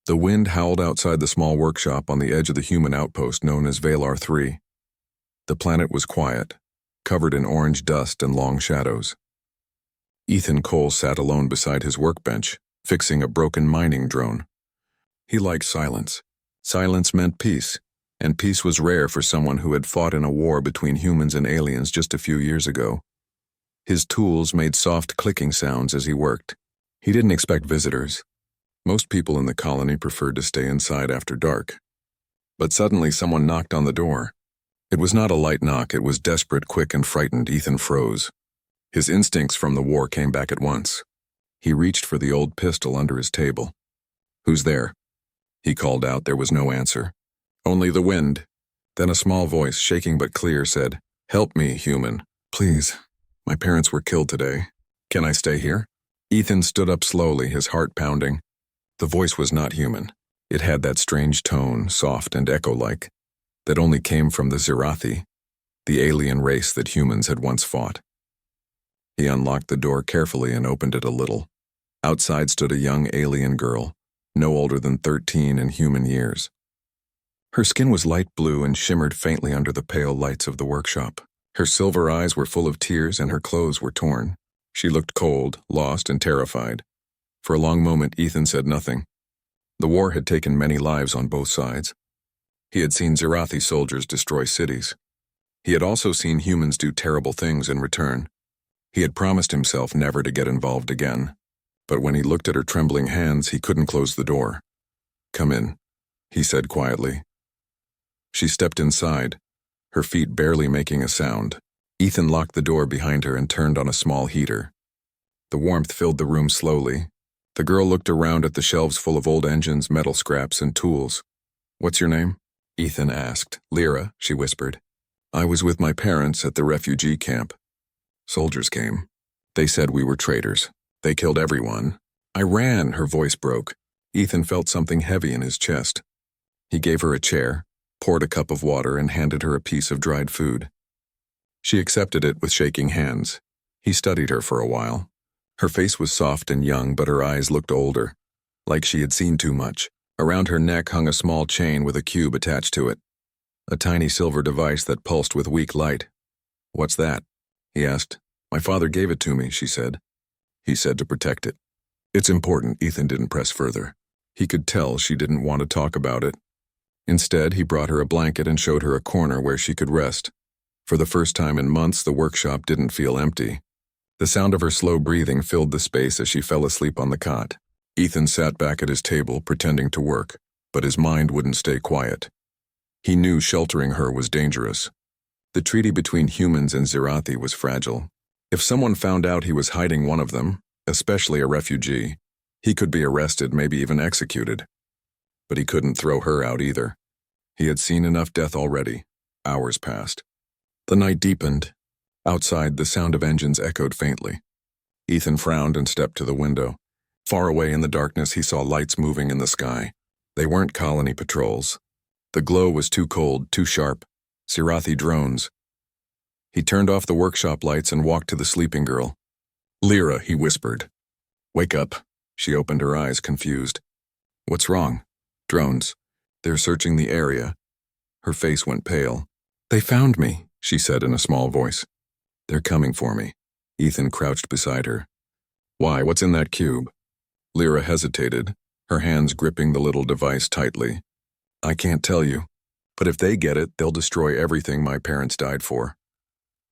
The wind howled outside the small workshop on the edge of the human outpost known as Valar 3. The planet was quiet, covered in orange dust and long shadows. Ethan Cole sat alone beside his workbench, fixing a broken mining drone. He liked silence. Silence meant peace, and peace was rare for someone who had fought in a war between humans and aliens just a few years ago. His tools made soft clicking sounds as he worked. He didn't expect visitors. Most people in the colony preferred to stay inside after dark. But suddenly someone knocked on the door. It was not a light knock, it was desperate, quick, and frightened. Ethan froze. His instincts from the war came back at once. He reached for the old pistol under his table. "Who's there?" He called out. There was no answer. Only the wind. Then a small voice, shaking but clear, said, "Help me, human. Please. My parents were killed today. Can I stay here?" Ethan stood up slowly, his heart pounding. The voice was not human. It had that strange tone, soft and echo-like, that only came from the Zirathi, the alien race that humans had once fought. He unlocked the door carefully and opened it a little. Outside stood a young alien girl, no older than 13 in human years. Her skin was light blue and shimmered faintly under the pale lights of the workshop. Her silver eyes were full of tears and her clothes were torn. She looked cold, lost, and terrified. For a long moment, Ethan said nothing. The war had taken many lives on both sides. He had seen Zirathi soldiers destroy cities. He had also seen humans do terrible things in return. He had promised himself never to get involved again. But when he looked at her trembling hands, he couldn't close the door. "Come in," he said quietly. She stepped inside, her feet barely making a sound. Ethan locked the door behind her and turned on a small heater. The warmth filled the room slowly. The girl looked around at the shelves full of old engines, metal scraps, and tools. "What's your name?" Ethan asked. "Lyra," she whispered. "I was with my parents at the refugee camp. Soldiers came. They said we were traitors. They killed everyone. I ran," her voice broke. Ethan felt something heavy in his chest. He gave her a chair, poured a cup of water, and handed her a piece of dried food. She accepted it with shaking hands. He studied her for a while. Her face was soft and young, but her eyes looked older, like she had seen too much. Around her neck hung a small chain with a cube attached to it, a tiny silver device that pulsed with weak light. "What's that?" he asked. "My father gave it to me," she said. He said to protect it. "It's important." Ethan didn't press further. He could tell she didn't want to talk about it. Instead, he brought her a blanket and showed her a corner where she could rest. For the first time in months, the workshop didn't feel empty. The sound of her slow breathing filled the space as she fell asleep on the cot. Ethan sat back at his table, pretending to work, but his mind wouldn't stay quiet. He knew sheltering her was dangerous. The treaty between humans and Zirathi was fragile. If someone found out he was hiding one of them, especially a refugee, he could be arrested, maybe even executed. But he couldn't throw her out either. He had seen enough death already. Hours passed. The night deepened. Outside, the sound of engines echoed faintly. Ethan frowned and stepped to the window. Far away in the darkness, he saw lights moving in the sky. They weren't colony patrols. The glow was too cold, too sharp. Zirathi drones. He turned off the workshop lights and walked to the sleeping girl. "Lyra," he whispered. "Wake up." She opened her eyes, confused. "What's wrong?" "Drones. They're searching the area." Her face went pale. "They found me," she said in a small voice. "They're coming for me." Ethan crouched beside her. "Why, what's in that cube?" Lyra hesitated, her hands gripping the little device tightly. "I can't tell you, but if they get it, they'll destroy everything my parents died for."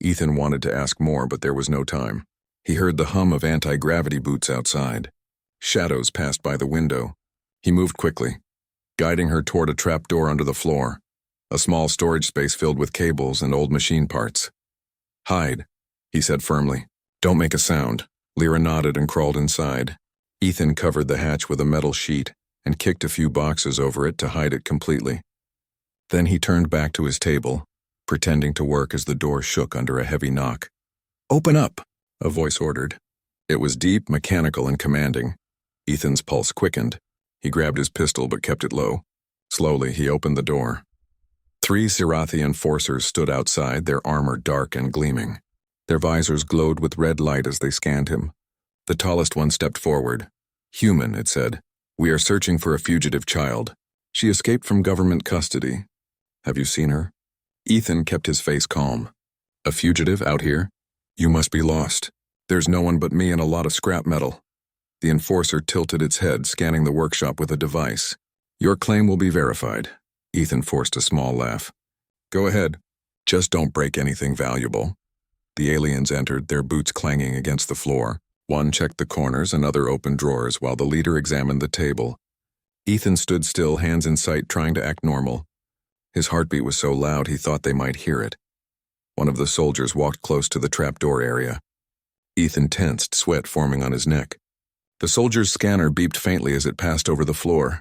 Ethan wanted to ask more, but there was no time. He heard the hum of anti-gravity boots outside. Shadows passed by the window. He moved quickly, guiding her toward a trapdoor under the floor, a small storage space filled with cables and old machine parts. "Hide," he said firmly. "Don't make a sound." Lyra nodded and crawled inside. Ethan covered the hatch with a metal sheet and kicked a few boxes over it to hide it completely. Then he turned back to his table, pretending to work as the door shook under a heavy knock. "Open up," a voice ordered. It was deep, mechanical, and commanding. Ethan's pulse quickened. He grabbed his pistol but kept it low. Slowly, he opened the door. 3 Zirathi enforcers stood outside, their armor dark and gleaming. Their visors glowed with red light as they scanned him. The tallest one stepped forward. "Human," it said. We are searching for a fugitive child. She escaped from government custody. Have you seen her? Ethan kept his face calm. A fugitive out here? You must be lost. There's no one but me and a lot of scrap metal. The enforcer tilted its head, scanning the workshop with a device. Your claim will be verified. Ethan forced a small laugh. Go ahead. Just don't break anything valuable. The aliens entered, their boots clanging against the floor. One checked the corners, another opened drawers, while the leader examined the table. Ethan stood still, hands in sight, trying to act normal. His heartbeat was so loud he thought they might hear it. One of the soldiers walked close to the trapdoor area. Ethan tensed, sweat forming on his neck. The soldier's scanner beeped faintly as it passed over the floor.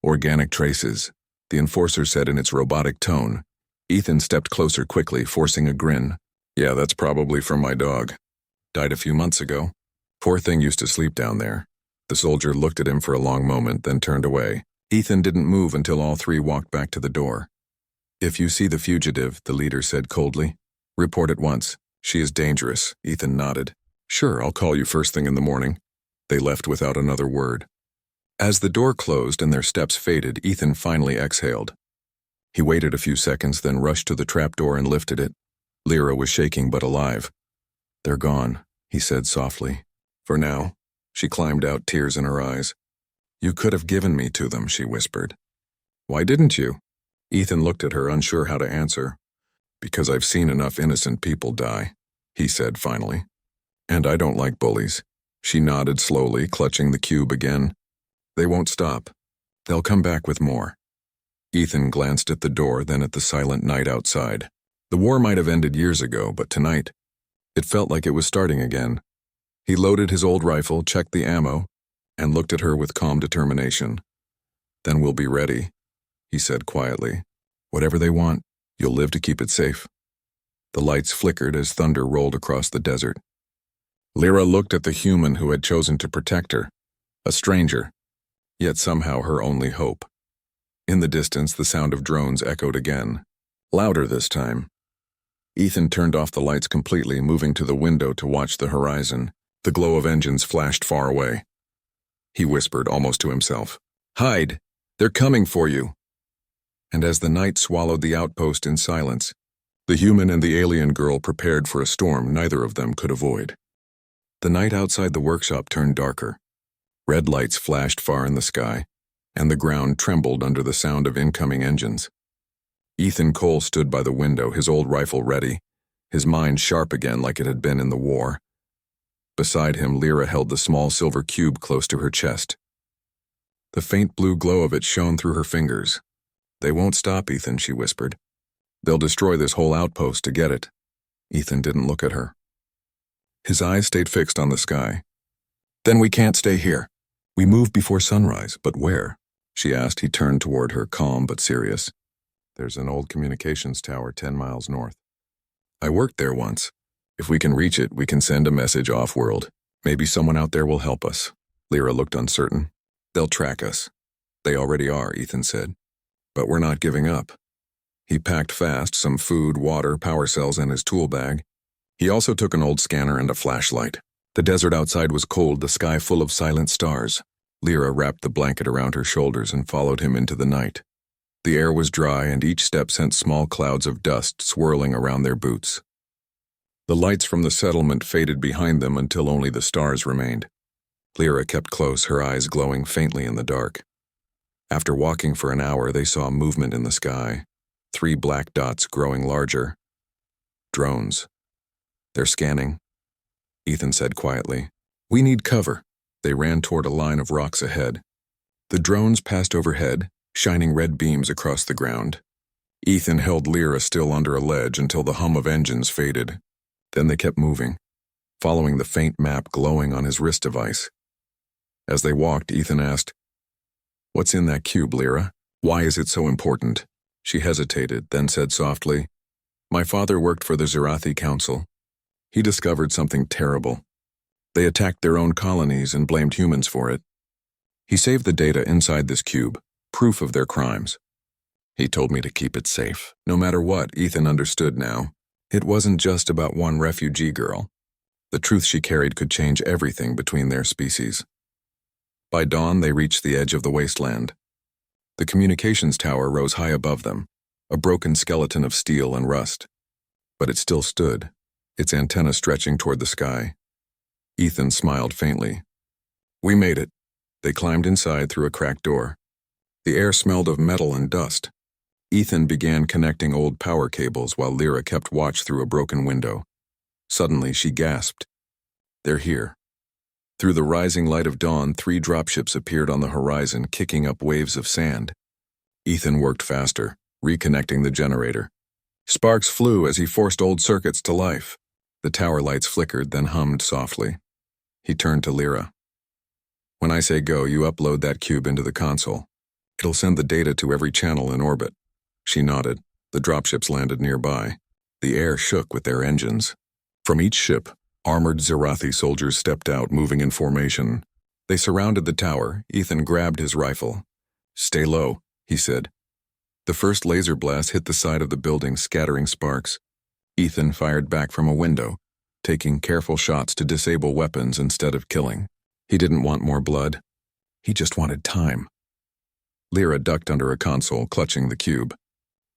Organic traces, the enforcer said in its robotic tone. Ethan stepped closer quickly, forcing a grin. Yeah, that's probably from my dog. Died a few months ago. Poor thing used to sleep down there. The soldier looked at him for a long moment, then turned away. Ethan didn't move until all three walked back to the door. If you see the fugitive, the leader said coldly, report at once. She is dangerous. Ethan nodded. Sure, I'll call you first thing in the morning. They left without another word. As the door closed and their steps faded, Ethan finally exhaled. He waited a few seconds, then rushed to the trapdoor and lifted it. Lyra was shaking but alive. They're gone, he said softly. For now. She climbed out, tears in her eyes. You could have given me to them, she whispered. Why didn't you? Ethan looked at her, unsure how to answer. Because I've seen enough innocent people die, he said finally. And I don't like bullies. She nodded slowly, clutching the cube again. They won't stop. They'll come back with more. Ethan glanced at the door, then at the silent night outside. The war might have ended years ago, but tonight, it felt like it was starting again. He loaded his old rifle, checked the ammo, and looked at her with calm determination. Then we'll be ready, he said quietly. Whatever they want, you'll live to keep it safe. The lights flickered as thunder rolled across the desert. Lyra looked at the human who had chosen to protect her, a stranger, yet somehow her only hope. In the distance, the sound of drones echoed again, louder this time. Ethan turned off the lights completely, moving to the window to watch the horizon. The glow of engines flashed far away. He whispered, almost to himself, Hide! They're coming for you! And as the night swallowed the outpost in silence, the human and the alien girl prepared for a storm neither of them could avoid. The night outside the workshop turned darker. Red lights flashed far in the sky, and the ground trembled under the sound of incoming engines. Ethan Cole stood by the window, his old rifle ready, his mind sharp again like it had been in the war. Beside him, Lyra held the small silver cube close to her chest. The faint blue glow of it shone through her fingers. They won't stop, Ethan, she whispered. They'll destroy this whole outpost to get it. Ethan didn't look at her. His eyes stayed fixed on the sky. Then we can't stay here. We move before sunrise, but where? She asked. He turned toward her, calm but serious. There's an old communications tower 10 miles north. I worked there once. If we can reach it, we can send a message off-world. Maybe someone out there will help us. Lyra looked uncertain. They'll track us. They already are, Ethan said. But we're not giving up. He packed fast, some food, water, power cells, and his tool bag. He also took an old scanner and a flashlight. The desert outside was cold, the sky full of silent stars. Lyra wrapped the blanket around her shoulders and followed him into the night. The air was dry, and each step sent small clouds of dust swirling around their boots. The lights from the settlement faded behind them until only the stars remained. Lyra kept close, her eyes glowing faintly in the dark. After walking for an hour, they saw movement in the sky. 3 black dots growing larger. Drones. They're scanning, Ethan said quietly. We need cover. They ran toward a line of rocks ahead. The drones passed overhead, shining red beams across the ground. Ethan held Lyra still under a ledge until the hum of engines faded. Then they kept moving, following the faint map glowing on his wrist device. As they walked, Ethan asked, What's in that cube, Lyra? Why is it so important? She hesitated, then said softly, My father worked for the Zerathi Council. He discovered something terrible. They attacked their own colonies and blamed humans for it. He saved the data inside this cube, proof of their crimes. He told me to keep it safe. No matter what, Ethan understood now. It wasn't just about one refugee girl. The truth she carried could change everything between their species. By dawn, they reached the edge of the wasteland. The communications tower rose high above them, a broken skeleton of steel and rust. But it still stood, its antenna stretching toward the sky. Ethan smiled faintly. We made it. They climbed inside through a cracked door. The air smelled of metal and dust. Ethan began connecting old power cables while Lyra kept watch through a broken window. Suddenly, she gasped. They're here. Through the rising light of dawn, 3 dropships appeared on the horizon, kicking up waves of sand. Ethan worked faster, reconnecting the generator. Sparks flew as he forced old circuits to life. The tower lights flickered, then hummed softly. He turned to Lyra. When I say go, you upload that cube into the console. It'll send the data to every channel in orbit. She nodded. The dropships landed nearby. The air shook with their engines. From each ship, armored Zirathi soldiers stepped out, moving in formation. They surrounded the tower. Ethan grabbed his rifle. Stay low, he said. The first laser blast hit the side of the building, scattering sparks. Ethan fired back from a window, taking careful shots to disable weapons instead of killing. He didn't want more blood. He just wanted time. Lyra ducked under a console, clutching the cube.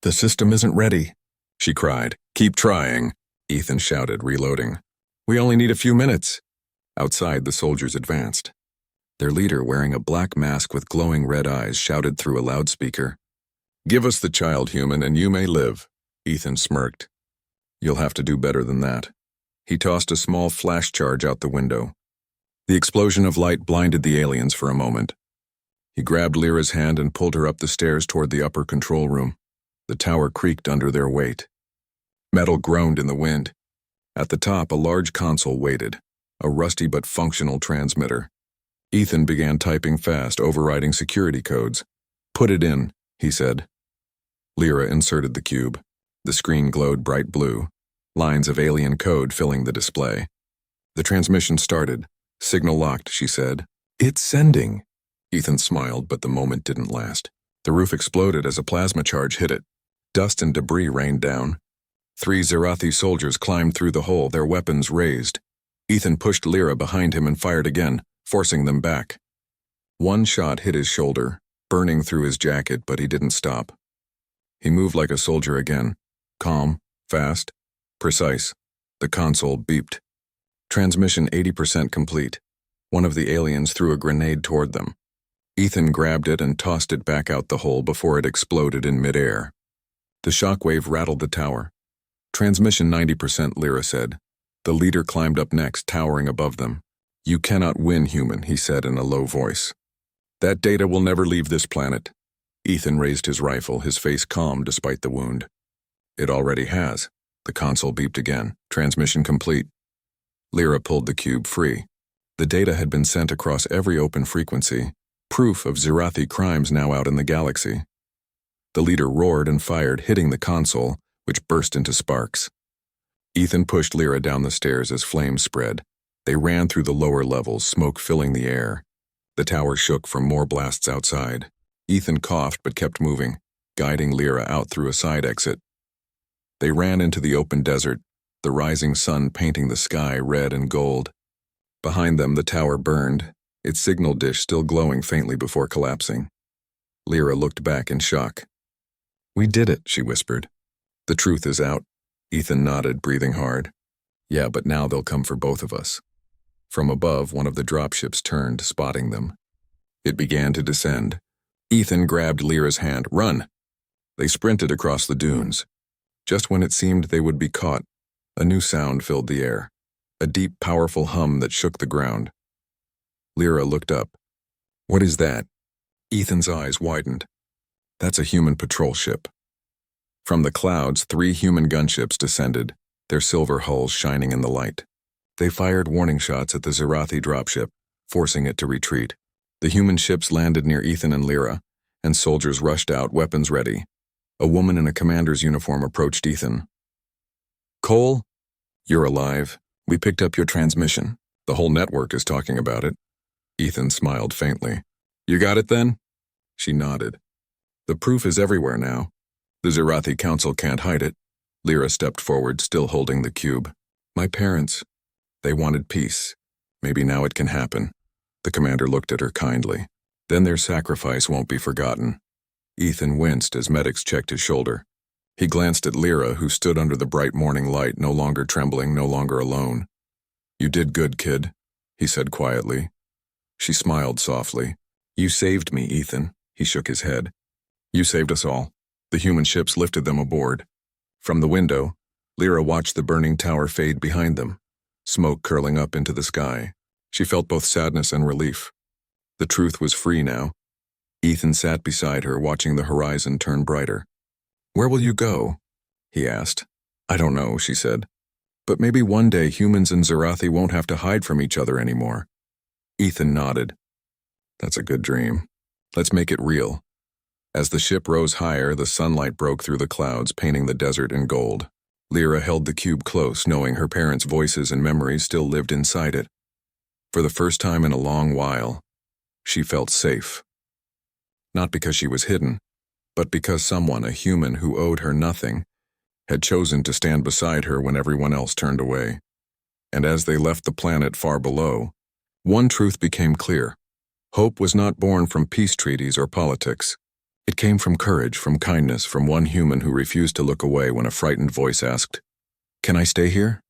The system isn't ready, she cried. Keep trying, Ethan shouted, reloading. We only need a few minutes. Outside, the soldiers advanced. Their leader, wearing a black mask with glowing red eyes, shouted through a loudspeaker. Give us the child, human, and you may live. Ethan smirked. You'll have to do better than that. He tossed a small flash charge out the window. The explosion of light blinded the aliens for a moment. He grabbed Lyra's hand and pulled her up the stairs toward the upper control room. The tower creaked under their weight. Metal groaned in the wind. At the top, a large console waited, a rusty but functional transmitter. Ethan began typing fast, overriding security codes. Put it in, he said. Lyra inserted the cube. The screen glowed bright blue, lines of alien code filling the display. The transmission started. Signal locked, she said. It's sending. Ethan smiled, but the moment didn't last. The roof exploded as a plasma charge hit it. Dust and debris rained down. 3 Zirathi soldiers climbed through the hole, their weapons raised. Ethan pushed Lyra behind him and fired again, forcing them back. One shot hit his shoulder, burning through his jacket, but he didn't stop. He moved like a soldier again, calm, fast, precise. The console beeped. Transmission 80% complete. One of the aliens threw a grenade toward them. Ethan grabbed it and tossed it back out the hole before it exploded in midair. The shockwave rattled the tower. Transmission 90%, Lyra said. The leader climbed up next, towering above them. You cannot win, human, he said in a low voice. That data will never leave this planet. Ethan raised his rifle, his face calm despite the wound. It already has. The console beeped again. Transmission complete. Lyra pulled the cube free. The data had been sent across every open frequency, proof of Zirathi crimes now out in the galaxy. The leader roared and fired, hitting the console, which burst into sparks. Ethan pushed Lyra down the stairs as flames spread. They ran through the lower levels, smoke filling the air. The tower shook from more blasts outside. Ethan coughed but kept moving, guiding Lyra out through a side exit. They ran into the open desert, the rising sun painting the sky red and gold. Behind them, the tower burned, its signal dish still glowing faintly before collapsing. Lyra looked back in shock. We did it, she whispered. The truth is out. Ethan nodded, breathing hard. Yeah, but now they'll come for both of us. From above, one of the dropships turned, spotting them. It began to descend. Ethan grabbed Lyra's hand. Run! They sprinted across the dunes. Just when it seemed they would be caught, a new sound filled the air. A deep, powerful hum that shook the ground. Lyra looked up. What is that? Ethan's eyes widened. That's a human patrol ship. From the clouds, 3 human gunships descended, their silver hulls shining in the light. They fired warning shots at the Zirathi dropship, forcing it to retreat. The human ships landed near Ethan and Lyra, and soldiers rushed out, weapons ready. A woman in a commander's uniform approached Ethan. Cole? You're alive. We picked up your transmission. The whole network is talking about it. Ethan smiled faintly. You got it then? She nodded. The proof is everywhere now. The Zirathi Council can't hide it. Lyra stepped forward, still holding the cube. My parents. They wanted peace. Maybe now it can happen. The commander looked at her kindly. Then their sacrifice won't be forgotten. Ethan winced as medics checked his shoulder. He glanced at Lyra, who stood under the bright morning light, no longer trembling, no longer alone. You did good, kid, he said quietly. She smiled softly. You saved me, Ethan, he shook his head. You saved us all. The human ships lifted them aboard. From the window, Lyra watched the burning tower fade behind them, smoke curling up into the sky. She felt both sadness and relief. The truth was free now. Ethan sat beside her, watching the horizon turn brighter. Where will you go? He asked. I don't know, she said. But maybe one day humans and Zarathi won't have to hide from each other anymore. Ethan nodded. That's a good dream. Let's make it real. As the ship rose higher, the sunlight broke through the clouds, painting the desert in gold. Lyra held the cube close, knowing her parents' voices and memories still lived inside it. For the first time in a long while, she felt safe. Not because she was hidden, but because someone, a human who owed her nothing, had chosen to stand beside her when everyone else turned away. And as they left the planet far below, one truth became clear. Hope was not born from peace treaties or politics. It came from courage, from kindness, from one human who refused to look away when a frightened voice asked, "Can I stay here?"